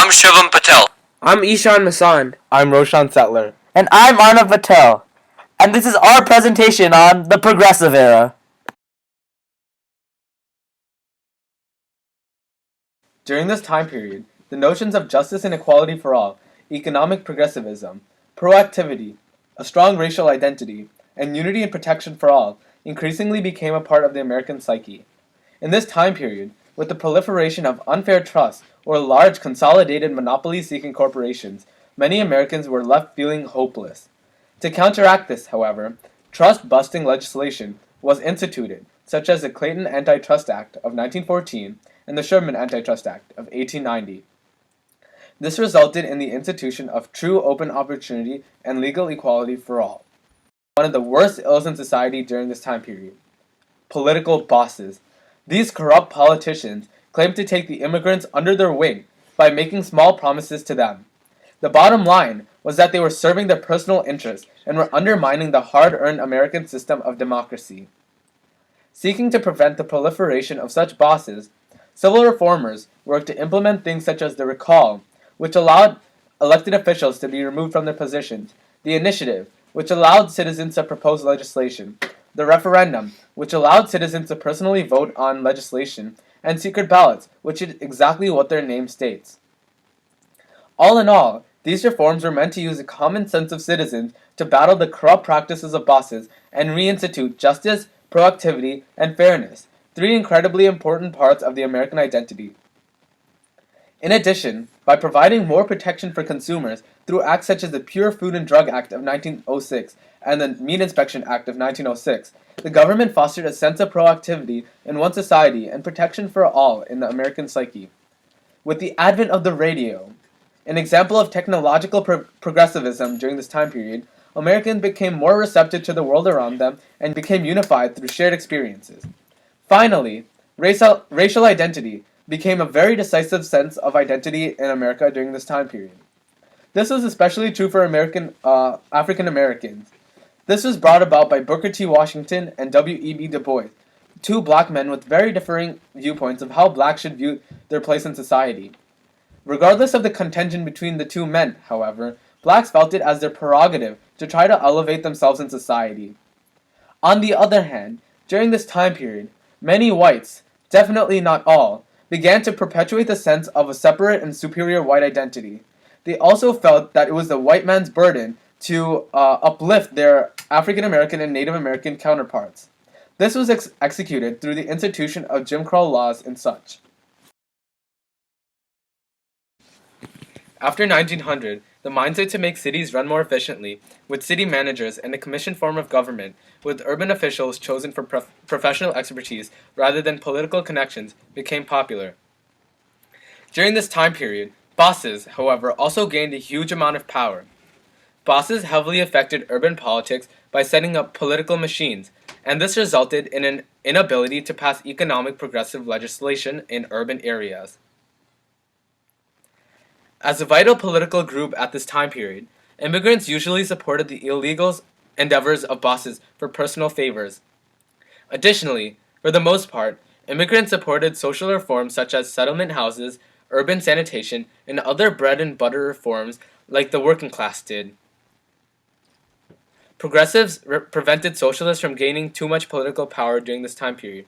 I'm Shivam Patel. I'm Ishan Masand. I'm Roshan Settler. And I'm Arnav Patel. And this is our presentation on the Progressive Era. During this time period, the notions of justice and equality for all, economic progressivism, proactivity, a strong racial identity, and unity and protection for all increasingly became a part of the American psyche. In this time period, with the proliferation of unfair trusts or large consolidated monopoly-seeking corporations, many Americans were left feeling hopeless. To counteract this, however, trust-busting legislation was instituted, such as the Clayton Antitrust Act of 1914 and the Sherman Antitrust Act of 1890. This resulted in the institution of true open opportunity and legal equality for all. One of the worst ills in society during this time period. Political bosses. These corrupt politicians claimed to take the immigrants under their wing by making small promises to them. The bottom line was that they were serving their personal interests and were undermining the hard-earned American system of democracy. Seeking to prevent the proliferation of such bosses, civil reformers worked to implement things such as the recall, which allowed elected officials to be removed from their positions, the initiative, which allowed citizens to propose legislation, the referendum, which allowed citizens to personally vote on legislation, and secret ballots, which is exactly what their name states. All in all, these reforms were meant to use the common sense of citizens to battle the corrupt practices of bosses and reinstitute justice, proactivity, and fairness, three incredibly important parts of the American identity. In addition, by providing more protection for consumers through acts such as the Pure Food and Drug Act of 1906 and the Meat Inspection Act of 1906, the government fostered a sense of proactivity in one society and protection for all in the American psyche. With the advent of the radio, an example of technological progressivism during this time period, Americans became more receptive to the world around them and became unified through shared experiences. Finally, racial identity became a very decisive sense of identity in America during this time period. This was especially true for African Americans. This was brought about by Booker T. Washington and W.E.B. Du Bois, two black men with very differing viewpoints of how blacks should view their place in society. Regardless of the contention between the two men, however, blacks felt it as their prerogative to try to elevate themselves in society. On the other hand, during this time period, many whites, definitely not all, began to perpetuate the sense of a separate and superior white identity. They also felt that it was the white man's burden to uplift their African American and Native American counterparts. This was executed through the institution of Jim Crow laws and such. After 1900, the mindset to make cities run more efficiently, with city managers and a commission form of government, with urban officials chosen for professional expertise rather than political connections, became popular. During this time period, bosses, however, also gained a huge amount of power. Bosses heavily affected urban politics by setting up political machines, and this resulted in an inability to pass economic progressive legislation in urban areas. As a vital political group at this time period, immigrants usually supported the illegal endeavors of bosses for personal favors. Additionally, for the most part, immigrants supported social reforms such as settlement houses, urban sanitation, and other bread-and-butter reforms like the working class did. Progressives prevented socialists from gaining too much political power during this time period.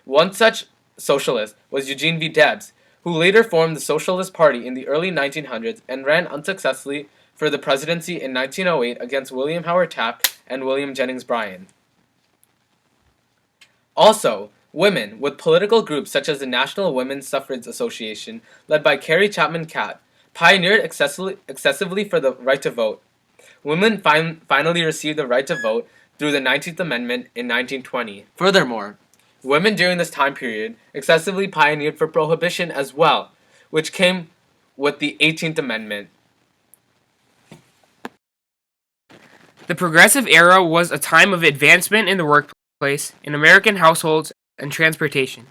One such socialist was Eugene V. Debs, who later formed the Socialist Party in the early 1900s and ran unsuccessfully for the presidency in 1908 against William Howard Taft and William Jennings Bryan. Also, women, with political groups such as the National Women's Suffrage Association, led by Carrie Chapman Catt, pioneered excessively for the right to vote. Women finally received the right to vote through the 19th Amendment in 1920. Furthermore, women during this time period excessively pioneered for prohibition as well, which came with the 18th Amendment. The Progressive Era was a time of advancement in the workplace, in American households, and transportation.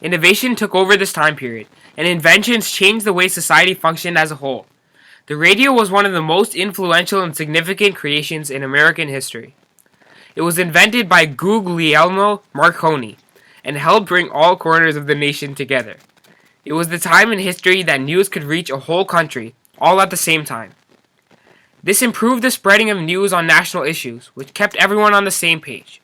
Innovation took over this time period, and inventions changed the way society functioned as a whole. The radio was one of the most influential and significant creations in American history. It was invented by Guglielmo Marconi and helped bring all corners of the nation together. It was the time in history that news could reach a whole country, all at the same time. This improved the spreading of news on national issues, which kept everyone on the same page.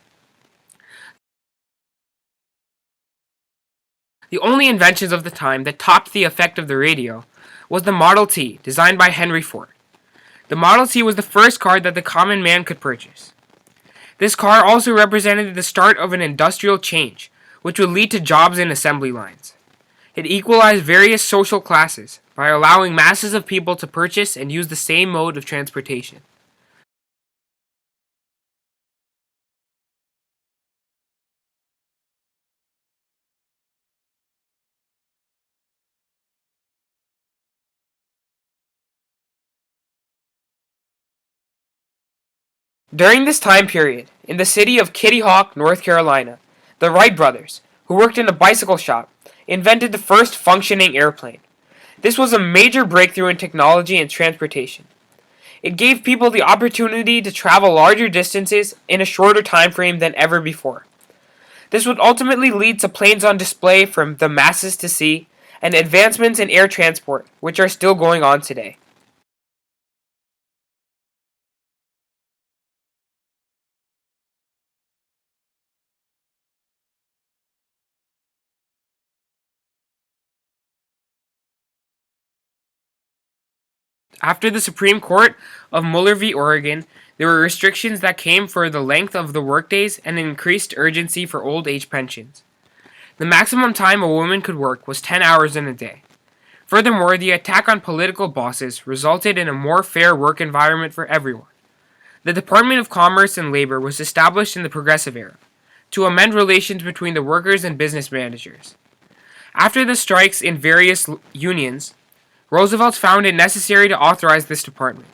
The only inventions of the time that topped the effect of the radio was the Model T, designed by Henry Ford. The Model T was the first car that the common man could purchase. This car also represented the start of an industrial change, which would lead to jobs in assembly lines. It equalized various social classes by allowing masses of people to purchase and use the same mode of transportation. During this time period, in the city of Kitty Hawk, North Carolina, the Wright brothers, who worked in a bicycle shop, invented the first functioning airplane. This was a major breakthrough in technology and transportation. It gave people the opportunity to travel larger distances in a shorter time frame than ever before. This would ultimately lead to planes on display from the masses to see, and advancements in air transport, which are still going on today. After the Supreme Court of Mueller v. Oregon, there were restrictions that came for the length of the workdays and increased urgency for old age pensions. The maximum time a woman could work was 10 hours in a day. Furthermore, the attack on political bosses resulted in a more fair work environment for everyone. The Department of Commerce and Labor was established in the Progressive Era to amend relations between the workers and business managers. After the strikes in various unions, Roosevelt found it necessary to authorize this department.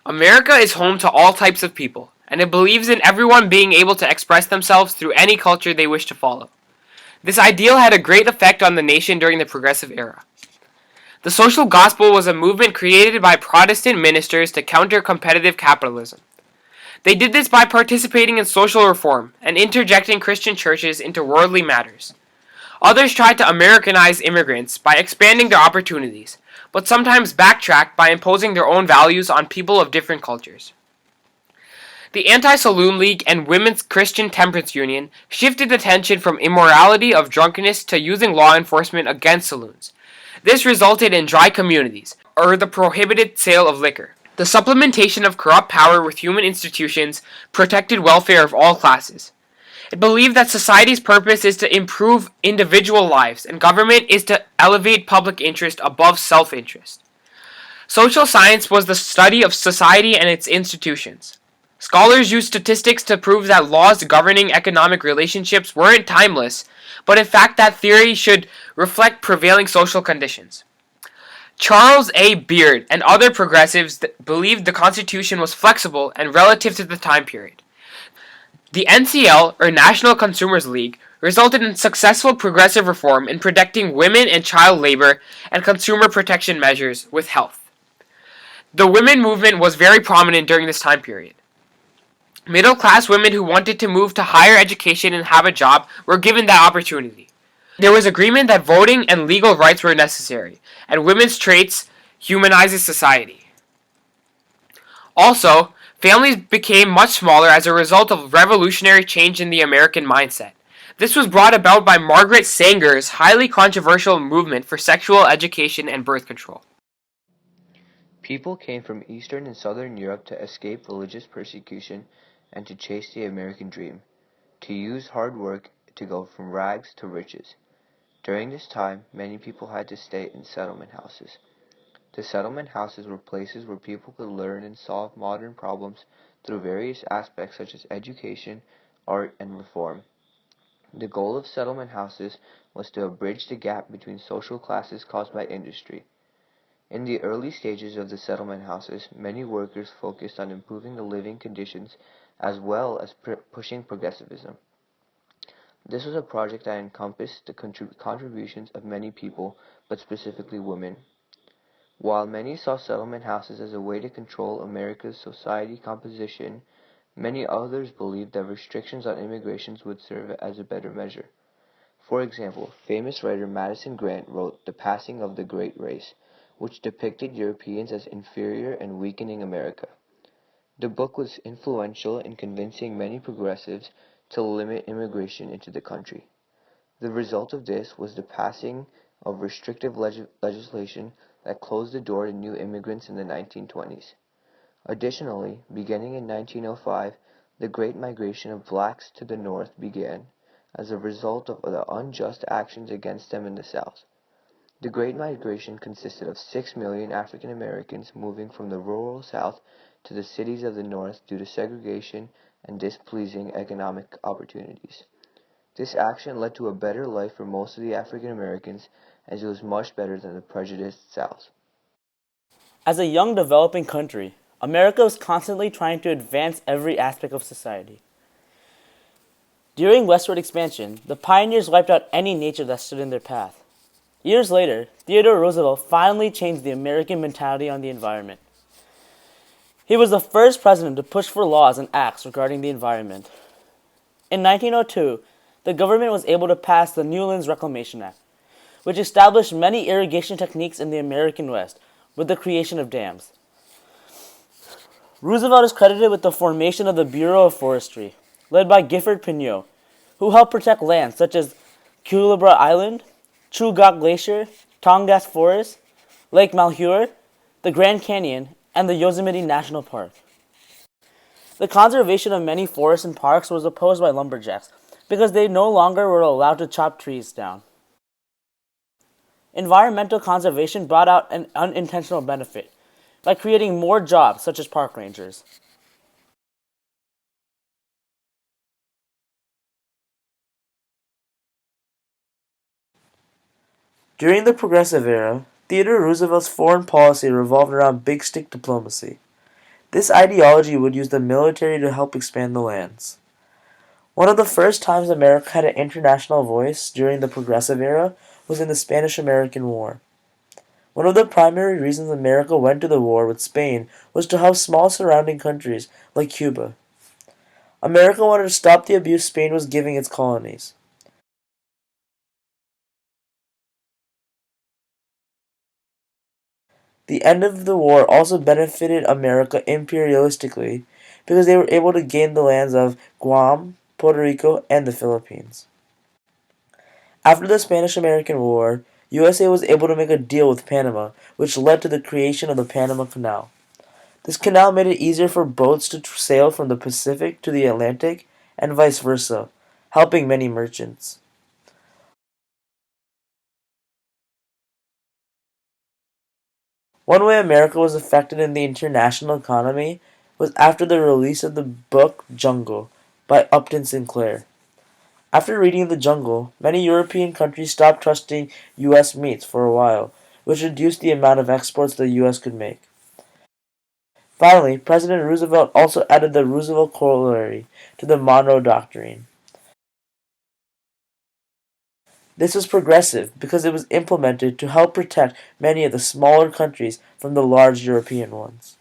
America is home to all types of people, and it believes in everyone being able to express themselves through any culture they wish to follow. This ideal had a great effect on the nation during the Progressive Era. The social gospel was a movement created by Protestant ministers to counter competitive capitalism. They did this by participating in social reform and interjecting Christian churches into worldly matters. Others tried to Americanize immigrants by expanding their opportunities, but sometimes backtracked by imposing their own values on people of different cultures. The Anti-Saloon League and Women's Christian Temperance Union shifted attention from immorality of drunkenness to using law enforcement against saloons. This resulted in dry communities, or the prohibited sale of liquor. The supplementation of corrupt power with human institutions protected welfare of all classes. It believed that society's purpose is to improve individual lives, and government is to elevate public interest above self-interest. Social science was the study of society and its institutions. Scholars used statistics to prove that laws governing economic relationships weren't timeless, but in fact that theory should reflect prevailing social conditions. Charles A. Beard and other progressives believed the Constitution was flexible and relative to the time period. The NCL, or National Consumers League, resulted in successful progressive reform in protecting women and child labor and consumer protection measures with health. The women movement was very prominent during this time period. Middle-class women who wanted to move to higher education and have a job were given that opportunity. There was agreement that voting and legal rights were necessary, and women's traits humanizes society. Also, families became much smaller as a result of revolutionary change in the American mindset. This was brought about by Margaret Sanger's highly controversial movement for sexual education and birth control. People came from Eastern and Southern Europe to escape religious persecution and to chase the American dream, to use hard work to go from rags to riches. During this time, many people had to stay in settlement houses. The settlement houses were places where people could learn and solve modern problems through various aspects such as education, art, and reform. The goal of settlement houses was to bridge the gap between social classes caused by industry. In the early stages of the settlement houses, many workers focused on improving the living conditions as well as pushing progressivism. This was a project that encompassed the contributions of many people, but specifically women. While many saw settlement houses as a way to control America's society composition, many others believed that restrictions on immigration would serve as a better measure. For example, famous writer Madison Grant wrote The Passing of the Great Race, which depicted Europeans as inferior and weakening America. The book was influential in convincing many progressives to limit immigration into the country. The result of this was the passing of restrictive legislation that closed the door to new immigrants in the 1920s. Additionally, beginning in 1905, the Great Migration of blacks to the North began as a result of the unjust actions against them in the South. The Great Migration consisted of 6 million African Americans moving from the rural South to the cities of the North due to segregation and displeasing economic opportunities. This action led to a better life for most of the African Americans, as it was much better than the prejudiced South. As a young developing country, America was constantly trying to advance every aspect of society. During westward expansion, the pioneers wiped out any nature that stood in their path. Years later, Theodore Roosevelt finally changed the American mentality on the environment. He was the first president to push for laws and acts regarding the environment. In 1902, the government was able to pass the Newlands Reclamation Act, which established many irrigation techniques in the American West with the creation of dams. Roosevelt is credited with the formation of the Bureau of Forestry, led by Gifford Pinchot, who helped protect lands such as Culebra Island, Chugach Glacier, Tongass Forest, Lake Malheur, the Grand Canyon, and the Yosemite National Park. The conservation of many forests and parks was opposed by lumberjacks because they no longer were allowed to chop trees down. Environmental conservation brought out an unintentional benefit by creating more jobs such as park rangers. During the Progressive Era, Theodore Roosevelt's foreign policy revolved around big stick diplomacy. This ideology would use the military to help expand the lands. One of the first times America had an international voice during the Progressive Era was in the Spanish-American War. One of the primary reasons America went to the war with Spain was to help small surrounding countries like Cuba. America wanted to stop the abuse Spain was giving its colonies. The end of the war also benefited America imperialistically because they were able to gain the lands of Guam, Puerto Rico, and the Philippines. After the Spanish-American War, USA was able to make a deal with Panama, which led to the creation of the Panama Canal. This canal made it easier for boats to sail from the Pacific to the Atlantic and vice versa, helping many merchants. One way America was affected in the international economy was after the release of the book Jungle by Upton Sinclair. After reading The Jungle, many European countries stopped trusting U.S. meats for a while, which reduced the amount of exports the U.S. could make. Finally, President Roosevelt also added the Roosevelt Corollary to the Monroe Doctrine. This was progressive because it was implemented to help protect many of the smaller countries from the large European ones.